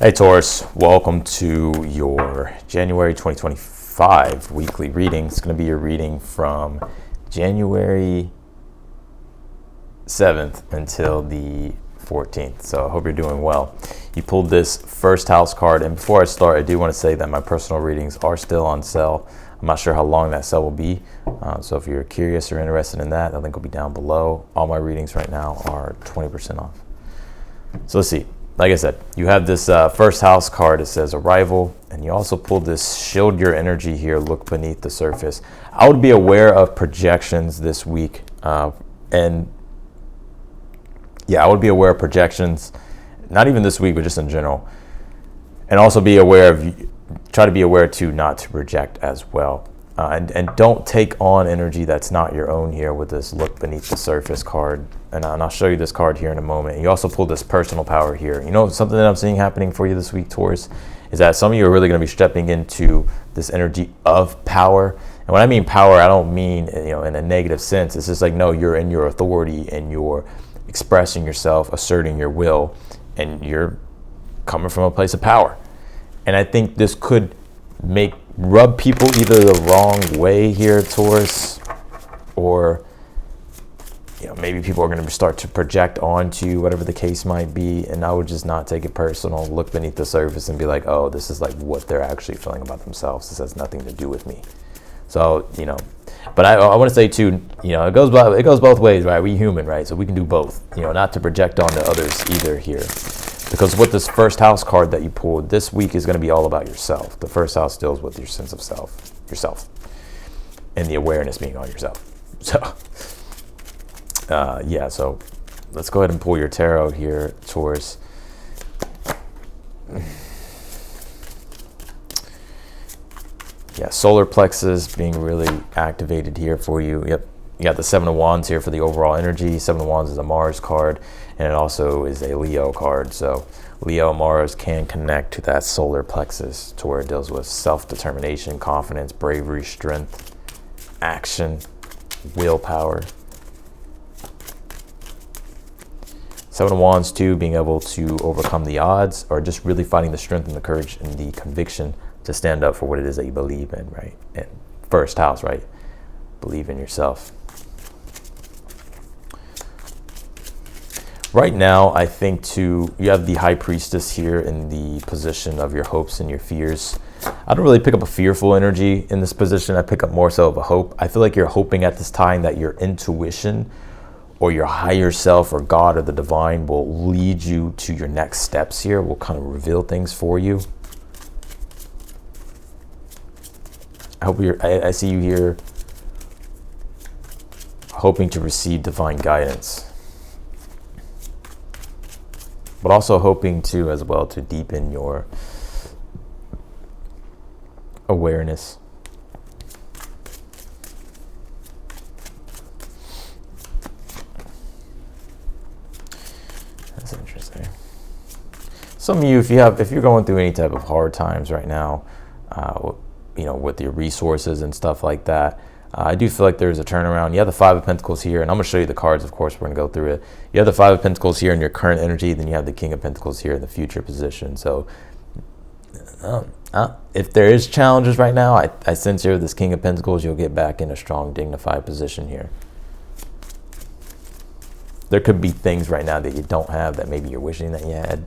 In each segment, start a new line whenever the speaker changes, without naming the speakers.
Hey Taurus, welcome to your January 2025 weekly reading. It's going to be your reading from January 7th until the 14th. So I hope you're doing well. You pulled this first house card, and before I start, I do want to say that my personal readings are still on sale. I'm not sure how long that sale will be. So if you're curious or interested in that, the link will be down below. All my readings right now are 20% off. So let's see. Like I said, you have this first house card. It says arrival, and you also pulled this shield your energy here, look beneath the surface. I would be aware of projections this week. I would be aware of projections, not even this week, but just in general. And also try to be aware too, not to project as well. And don't take on energy that's not your own here with this look beneath the surface card. And I'll show you this card here in a moment. You also pulled this personal power here. You know, something that I'm seeing happening for you this week, Taurus, is that some of you are really going to be stepping into this energy of power. And when I mean power, I don't mean, in a negative sense. It's just like, no, you're in your authority and you're expressing yourself, asserting your will, and you're coming from a place of power. And I think this could rub people either the wrong way here, Taurus, or maybe people are going to start to project onto you, whatever the case might be. And I would just not take it personal, look beneath the surface and be like, oh, this is like what they're actually feeling about themselves. This has nothing to do with me. So, but I want to say too, it goes both ways, right? We human, right? So we can do both, not to project onto others either here. Because with this first house card that you pulled, this week is going to be all about yourself. The first house deals with your sense of yourself, and the awareness being on yourself. So, so let's go ahead and pull your tarot here, Taurus. Yeah, solar plexus being really activated here for you. Yep. You got the Seven of Wands here for the overall energy. Seven of Wands is a Mars card, and it also is a Leo card. So Leo, Mars can connect to that solar plexus to where it deals with self-determination, confidence, bravery, strength, action, willpower. Seven of Wands too, being able to overcome the odds, or just really finding the strength and the courage and the conviction to stand up for what it is that you believe in, right? And first house, right? Believe in yourself. Right now, I think too, you have the High Priestess here in the position of your hopes and your fears. I don't really pick up a fearful energy in this position. I pick up more so of a hope. I feel like you're hoping at this time that your intuition or your higher self or God or the divine will lead you to your next steps here, will kind of reveal things for you. I see you here hoping to receive divine guidance, but also hoping to as well to deepen your awareness. That's interesting. Some of you, if you're going through any type of hard times right now, with your resources and stuff like that, I do feel like there's a turnaround. You have the Five of Pentacles here, and I'm going to show you the cards, of course. We're going to go through it. You have the Five of Pentacles here in your current energy, then you have the King of Pentacles here in the future position. So if there is challenges right now, I sense here this King of Pentacles, you'll get back in a strong, dignified position here. There could be things right now that you don't have that maybe you're wishing that you had.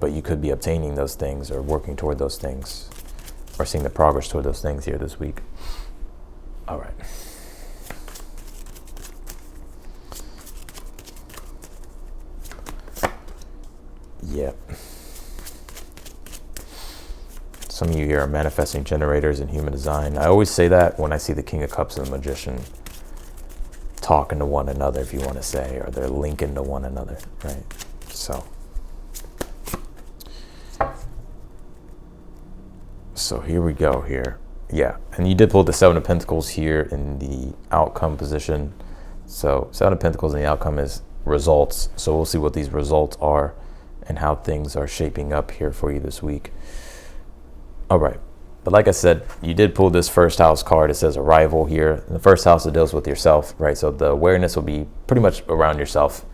But you could be obtaining those things or working toward those things or seeing the progress toward those things here this week. All right. Yep. Some of you here are manifesting generators in human design. I always say that when I see the King of Cups and the Magician talking to one another, if you want to say, or they're linking to one another, right? So here we go here. Yeah, and you did pull the Seven of Pentacles here in the outcome position. So Seven of Pentacles and the outcome is results. So we'll see what these results are and how things are shaping up here for you this week. All right. But like I said, you did pull this first house card. It says arrival here. In the first house, it deals with yourself, right? So the awareness will be pretty much around yourself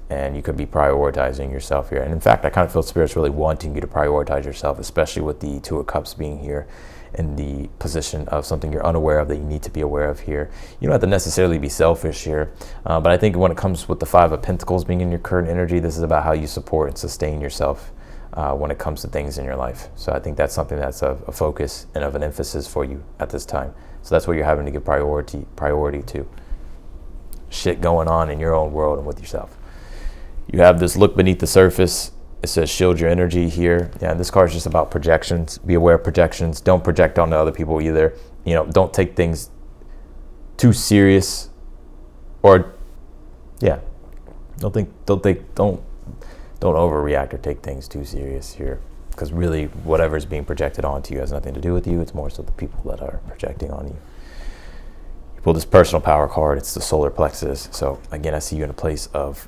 and you could be prioritizing yourself here. And in fact, I kind of feel Spirit's really wanting you to prioritize yourself, especially with the Two of Cups being here in the position of something you're unaware of that you need to be aware of here. You don't have to necessarily be selfish here, but I think when it comes with the Five of Pentacles being in your current energy, this is about how you support and sustain yourself when it comes to things in your life. So I think that's something that's a focus and of an emphasis for you at this time. So that's what you're having to give priority to. Shit going on in your own world and with yourself. You have this look beneath the surface. It says shield your energy here. Yeah, and this card is just about projections. Be aware of projections. Don't project onto other people either. You know, don't take things too serious, or yeah, don't overreact or take things too serious here, because really whatever is being projected onto you has nothing to do with you. It's more so the people that are projecting on you. You pull this personal power card. It's the solar plexus. So again, I see you in a place of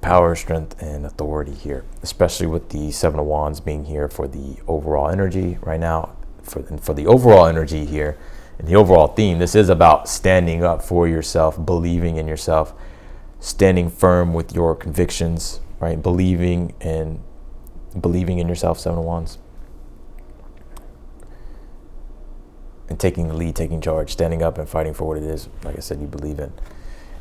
power, strength, and authority here, especially with the Seven of Wands being here for the overall energy right now. For the overall energy here and the overall theme, this is about standing up for yourself, believing in yourself, standing firm with your convictions, right? Believing in yourself, Seven of Wands. And taking the lead, taking charge, standing up and fighting for what it is, like I said, you believe in.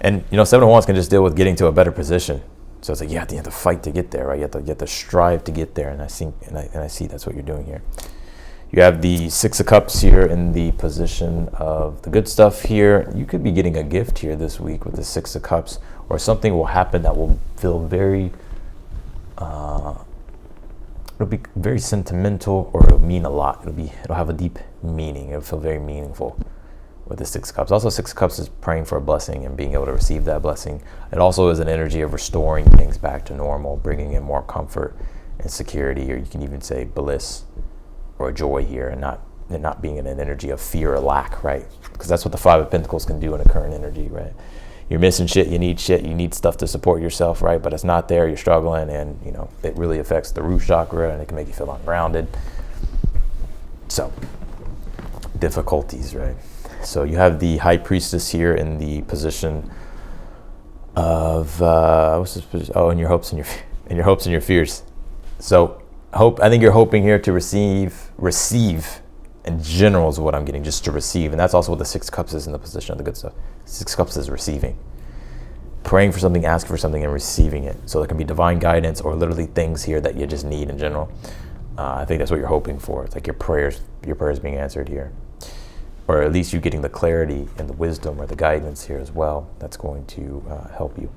And, you know, Seven of Wands can just deal with getting to a better position. So it's like you have to fight to get there, right? You have to strive to get there. And I see that's what you're doing here. You have the Six of Cups here in the position of the good stuff here. You could be getting a gift here this week with the Six of Cups, or something will happen that will feel very, it'll be very sentimental, or it'll mean a lot. It'll have a deep meaning. It'll feel very meaningful with the Six of Cups. Also, Six of Cups is praying for a blessing and being able to receive that blessing. It also is an energy of restoring things back to normal, bringing in more comfort and security, or you can even say bliss or joy here, and not being in an energy of fear or lack, right? Because that's what the Five of Pentacles can do in a current energy, right? You're missing shit, you need stuff to support yourself, right? But it's not there, you're struggling, and you know, it really affects the root chakra, and it can make you feel ungrounded. So, difficulties, right? So you have the High Priestess here in the position of what's this position? Oh, in your hopes and your fears. So I think you're hoping here to receive in general is what I'm getting, just to receive. And that's also what the Six of Cups is in the position of the good stuff. Six of Cups is receiving. Praying for something, asking for something, and receiving it. So it can be divine guidance or literally things here that you just need in general. I think that's what you're hoping for. It's like your prayers being answered here. Or at least you getting the clarity and the wisdom or the guidance here as well. That's going to help you.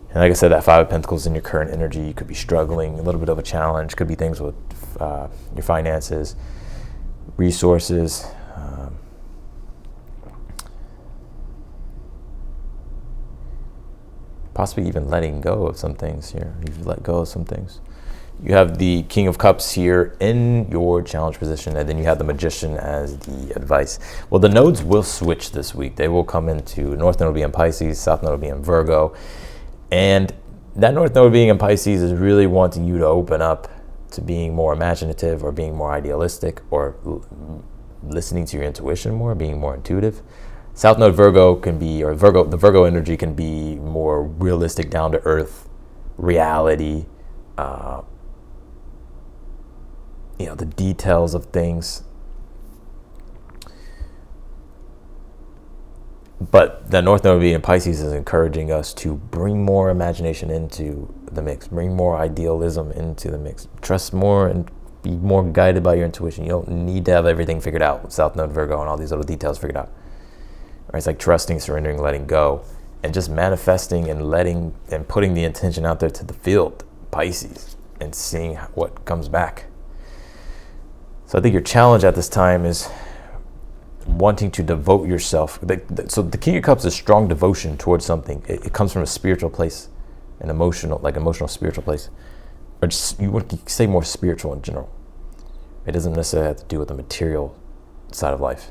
And like I said, that Five of Pentacles in your current energy, you could be struggling, a little bit of a challenge. Could be things with your finances, resources. Possibly even letting go of some things here. You've let go of some things. You have the King of Cups here in your challenge position, and then you have the Magician as the advice. Well, the nodes will switch this week. They will come into, North Node will be in Pisces, South Node will be in Virgo. And that North Node being in Pisces is really wanting you to open up to being more imaginative or being more idealistic or listening to your intuition more, being more intuitive. South Node Virgo can be, or the Virgo energy can be more realistic, down to earth, reality, the details of things. But the North Node being in Pisces is encouraging us to bring more imagination into the mix, bring more idealism into the mix, trust more and be more guided by your intuition. You don't need to have everything figured out with South Node Virgo and all these little details figured out. Right? It's like trusting, surrendering, letting go, and just manifesting and letting and putting the intention out there to the field, Pisces, and seeing what comes back. So I think your challenge at this time is wanting to devote yourself. So the King of Cups is strong devotion towards something. It comes from a spiritual place, an emotional spiritual place, or just, you want to say more spiritual in general. It doesn't necessarily have to do with the material side of life.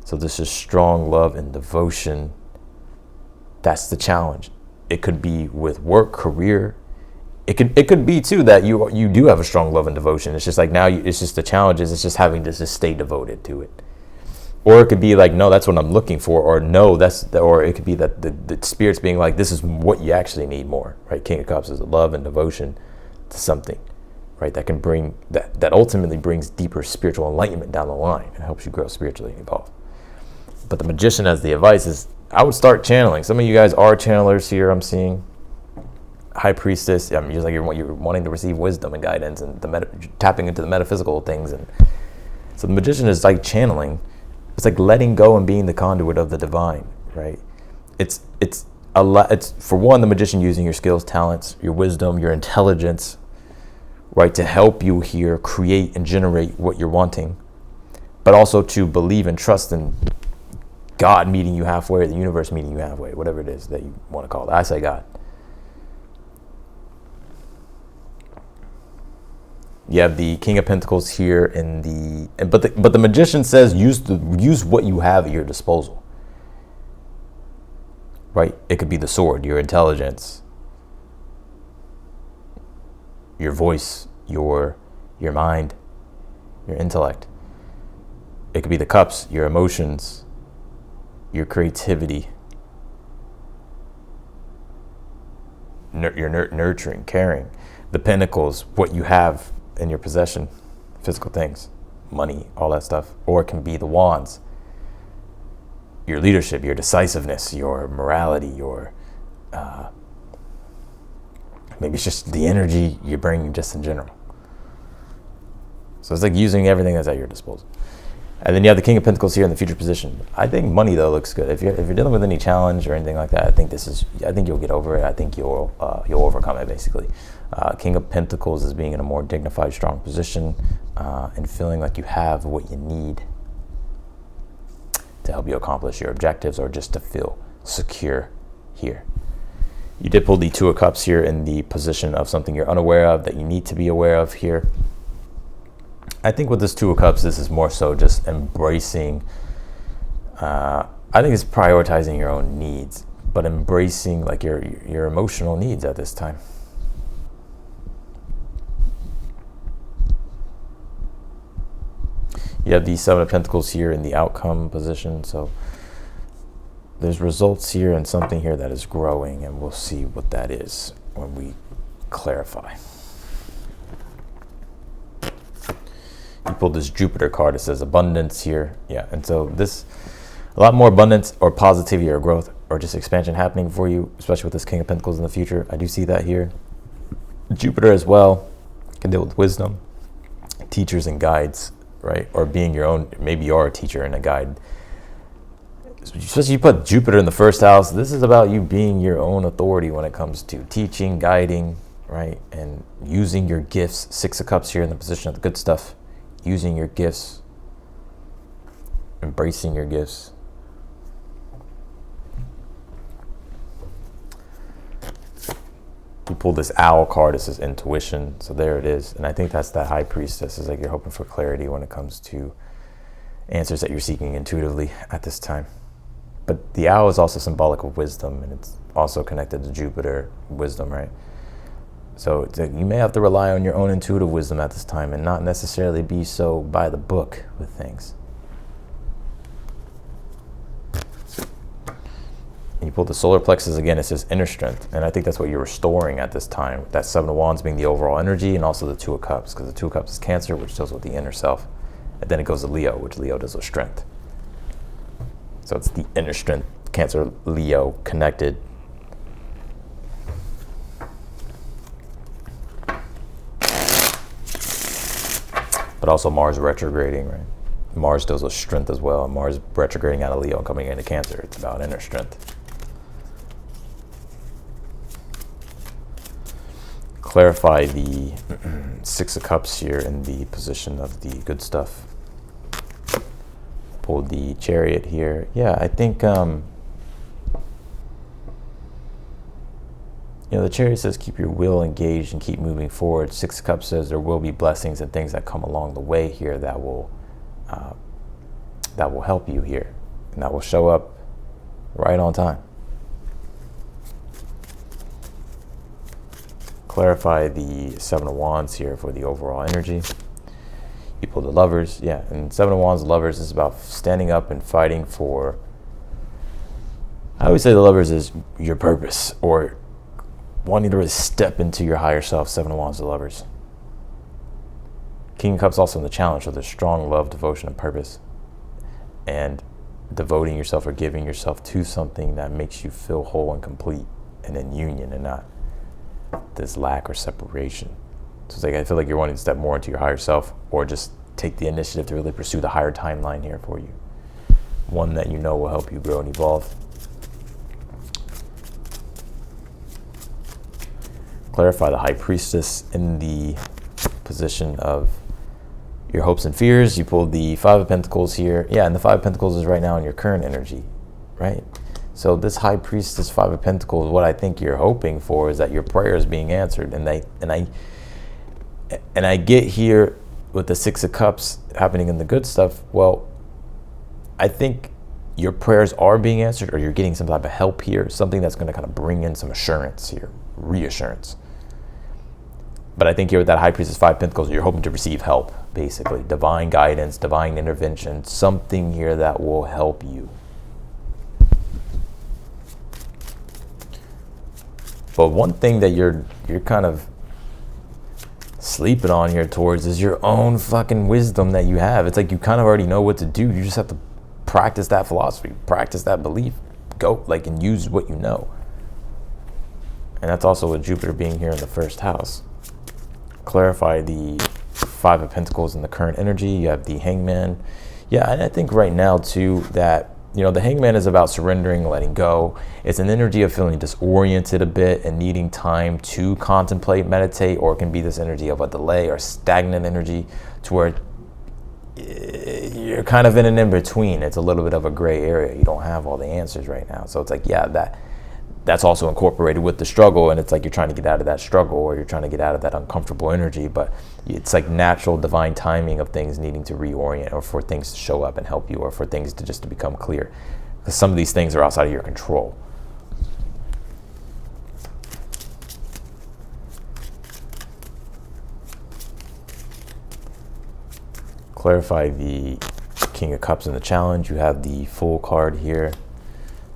So this is strong love and devotion. That's the challenge. It could be with work, career. It could be too that you do have a strong love and devotion. It's just like now it's just the challenge is it's just having to just stay devoted to it. Or it could be like, no, that's what I'm looking for, or no, or it could be that the spirit's being like, this is what you actually need more, right? King of Cups is a love and devotion to something, right? That can bring, that ultimately brings deeper spiritual enlightenment down the line and helps you grow spiritually and evolve. But the Magician as the advice is, I would start channeling. Some of you guys are channelers here, I'm seeing. High Priestess, I mean, just like you're wanting to receive wisdom and guidance and tapping into the metaphysical things. And so the Magician is like channeling. It's like letting go and being the conduit of the divine, right? It's a lot. It's, for one, the Magician using your skills, talents, your wisdom, your intelligence, right, to help you here create and generate what you're wanting, but also to believe and trust in God meeting you halfway, or the universe meeting you halfway, whatever it is that you want to call it. I say God. You have the King of Pentacles here in but the Magician says use what you have at your disposal. Right? It could be the sword, your intelligence, your voice, your mind, your intellect. It could be the cups, your emotions, your creativity, your nurturing, caring. The Pentacles, what you have in your possession, physical things, money, all that stuff. Or it can be the Wands, your leadership, your decisiveness, your morality, your maybe it's just the energy you bring just in general. So it's like using everything that's at your disposal. And then you have the King of Pentacles here in the future position. I think money though looks good. If you're dealing with any challenge or anything like that, I think you'll get over it. I think you'll overcome it basically. King of Pentacles is being in a more dignified, strong position, and feeling like you have what you need to help you accomplish your objectives, or just to feel secure here. You did pull the Two of Cups here in the position of something you're unaware of that you need to be aware of here. I think with this Two of Cups, this is more so just embracing, I think it's prioritizing your own needs, but embracing like your emotional needs at this time. You have the Seven of Pentacles here in the outcome position, so there's results here and something here that is growing, and we'll see what that is when we clarify. You pulled this Jupiter card. It says abundance here. Yeah, and so this, a lot more abundance or positivity or growth or just expansion happening for you, especially with this King of Pentacles in the future. I do see that here. Jupiter as well can deal with wisdom, teachers and guides, right? Or being your own, maybe you're a teacher and a guide. Especially you put Jupiter in the first house. This is about you being your own authority when it comes to teaching, guiding, right? And using your gifts. Six of Cups here in the position of the good stuff. Using your gifts, embracing your gifts. You pull this Owl card. It says intuition. So there it is. And I think that's that High Priestess. It's like you're hoping for clarity when it comes to answers that you're seeking intuitively at this time. But the Owl is also symbolic of wisdom, and it's also connected to Jupiter, wisdom, right? So it's like you may have to rely on your own intuitive wisdom at this time and not necessarily be so by the book with things. And you pull the solar plexus again. It says inner strength, and I think that's what you're restoring at this time. That Seven of Wands being the overall energy, and also the Two of Cups, because the Two of Cups is Cancer, which deals with the inner self, and then it goes to Leo, which Leo does with strength. So it's the inner strength, Cancer, Leo connected. But also Mars retrograding, right? Mars deals with strength as well. Mars retrograding out of Leo and coming into Cancer. It's about inner strength. Clarify the Six of Cups here in the position of the good stuff. Pull the Chariot here. Yeah, I think, the Chariot says keep your will engaged and keep moving forward. Six of Cups says there will be blessings and things that come along the way here that will help you here, and that will show up right on time. Clarify the Seven of Wands here for the overall energy. You pull the Lovers, yeah. And Seven of Wands, Lovers is about standing up and fighting for, I always say the Lovers is your purpose, or wanting to really step into your higher self. Seven of Wands, the Lovers. King of Cups also in the Challenge, so there's strong love, devotion, and purpose. And devoting yourself or giving yourself to something that makes you feel whole and complete and in union, and not this lack or separation. So it's like, I feel like you're wanting to step more into your higher self, or just take the initiative to really pursue the higher timeline here for you. One that you know will help you grow and evolve. Clarify the High Priestess in the position of your hopes and fears. You pulled the Five of Pentacles here. Yeah, and the Five of Pentacles is right now in your current energy, right? So this High Priestess, Five of Pentacles, what I think you're hoping for is that your prayer is being answered. And I get here with the Six of Cups happening in the good stuff. Well, I think your prayers are being answered, or you're getting some type of help here, something that's going to kind of bring in some assurance here, reassurance. But I think here with that High Priestess, Five of Pentacles, you're hoping to receive help, basically. Divine guidance, divine intervention, something here that will help you. But one thing that you're kind of sleeping on here towards is your own fucking wisdom that you have. It's like you kind of already know what to do. You just have to practice that philosophy, practice that belief, go like and use what you know. And that's also with Jupiter being here in the first house. Clarify the Five of Pentacles in the current energy. You have the Hangman. Yeah, and I think right now too that, you know, the Hangman is about surrendering, letting go. It's an energy of feeling disoriented a bit and needing time to contemplate, meditate, or it can be this energy of a delay or stagnant energy to where you're kind of in an in-between. It's a little bit of a gray area. You don't have all the answers right now. So it's like, yeah, that's also incorporated with the struggle, and it's like you're trying to get out of that struggle, or you're trying to get out of that uncomfortable energy, but it's like natural divine timing of things needing to reorient, or for things to show up and help you, or for things to just to become clear, because some of these things are outside of your control. Clarify the King of Cups in the Challenge. You have the Fool card here.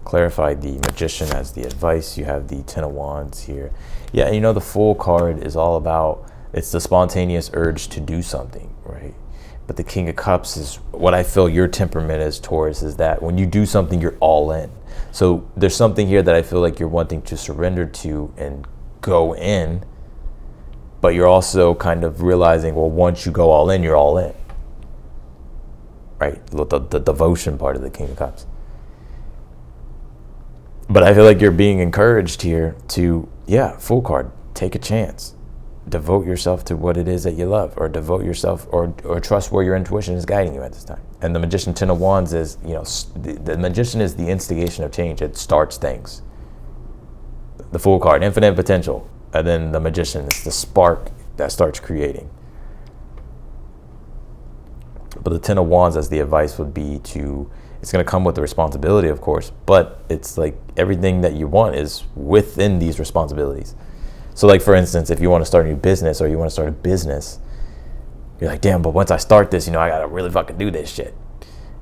Clarify the Magician as the advice. You have the Ten of Wands here. Yeah, you know, the Fool card is all about, it's the spontaneous urge to do something, right? But the King of Cups is what I feel your temperament is, Taurus, is that when you do something, you're all in. So there's something here that I feel like you're wanting to surrender to and go in, but you're also kind of realizing, well, once you go all in, you're all in, right? The devotion part of the King of Cups. But I feel like you're being encouraged here to, yeah, Fool card, take a chance. Devote yourself to what it is that you love, or devote yourself, or trust where your intuition is guiding you at this time. And the Magician, Ten of Wands is, you know, the Magician is the instigation of change. It starts things. The Fool card, infinite potential. And then the Magician is the spark that starts creating. But the Ten of Wands as the advice would be to, it's going to come with the responsibility, of course, but it's like everything that you want is within these responsibilities. So like, for instance, if you want to start a new business, or you want to start a business, you're like, damn, but once I start this, you know, I got to really fucking do this shit.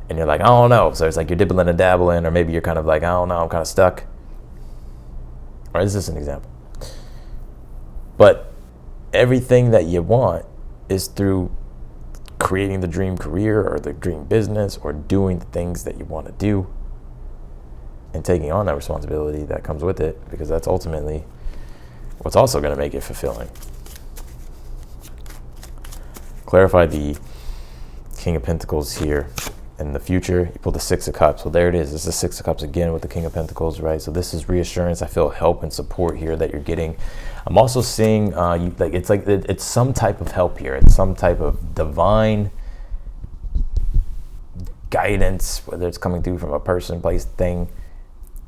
And you're like, I don't know. So it's like you're dibbling and dabbling, or maybe you're kind of like, I don't know, I'm kind of stuck. Or is this an example? But everything that you want is through creating the dream career, or the dream business, or doing the things that you want to do, and taking on that responsibility that comes with it, because that's ultimately what's also going to make it fulfilling. Clarify the King of Pentacles here in the future. You pull the Six of Cups. Well, there it is. This is the Six of Cups again with the King of Pentacles, right? So this is reassurance. I feel help and support here that you're getting. I'm also seeing it's some type of help here. It's some type of divine guidance, whether it's coming through from a person, place, thing.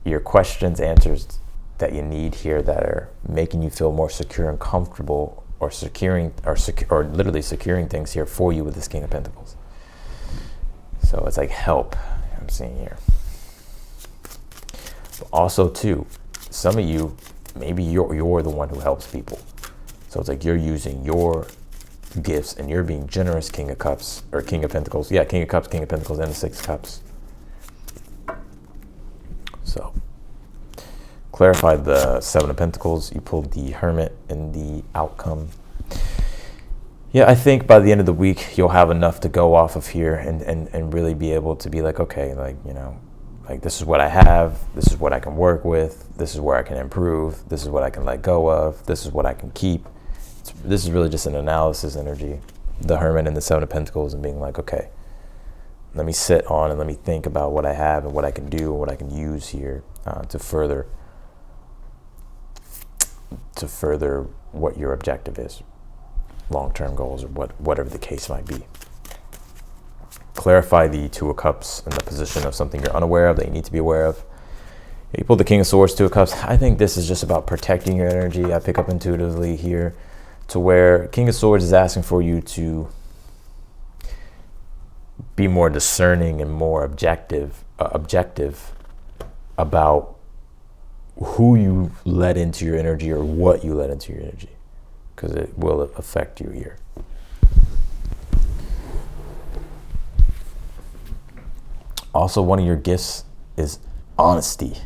Your questions, answers that you need here that are making you feel more secure and comfortable, or literally securing things here for you with this King of Pentacles. So it's like help I'm seeing here. But also too, some of you, maybe you're the one who helps people. So it's like you're using your gifts, and you're being generous, King of Cups, or King of Pentacles. Yeah, King of Cups, King of Pentacles, and the Six of Cups. So, clarified the Seven of Pentacles. You pulled the Hermit in the outcome. Yeah, I think by the end of the week, you'll have enough to go off of here and really be able to be like, okay, like, you know, like this is what I have, this is what I can work with, this is where I can improve, this is what I can let go of, this is what I can keep. This is really just an analysis energy, the Hermit and the Seven of Pentacles, and being like, okay, let me sit on and let me think about what I have and what I can do and what I can use here to further what your objective is, long-term goals, or whatever the case might be. Clarify the Two of Cups in the position of something you're unaware of that you need to be aware of. You pull the King of Swords, Two of Cups. I think this is just about protecting your energy. I pick up intuitively here to where King of Swords is asking for you to be more discerning and more objective about who you let into your energy or what you let into your energy, because it will affect you here. Also, one of your gifts is honesty.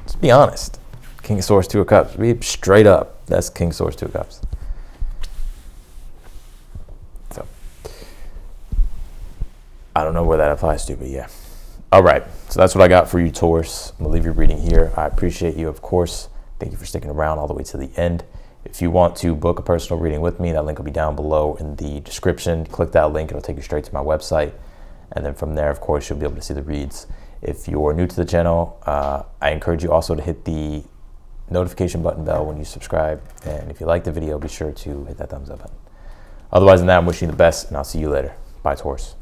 Just be honest. King of Swords, Two of Cups. Be straight up. That's King of Swords, Two of Cups. So, I don't know where that applies to, but yeah. All right. So that's what I got for you, Taurus. I'm going to leave your reading here. I appreciate you, of course. Thank you for sticking around all the way to the end. If you want to book a personal reading with me, that link will be down below in the description. Click that link. It'll take you straight to my website. And then from there, of course, you'll be able to see the reads. If you're new to the channel, I encourage you also to hit the notification button bell when you subscribe. And if you like the video, be sure to hit that thumbs up button. Otherwise than that, I'm wishing you the best, and I'll see you later. Bye, Taurus.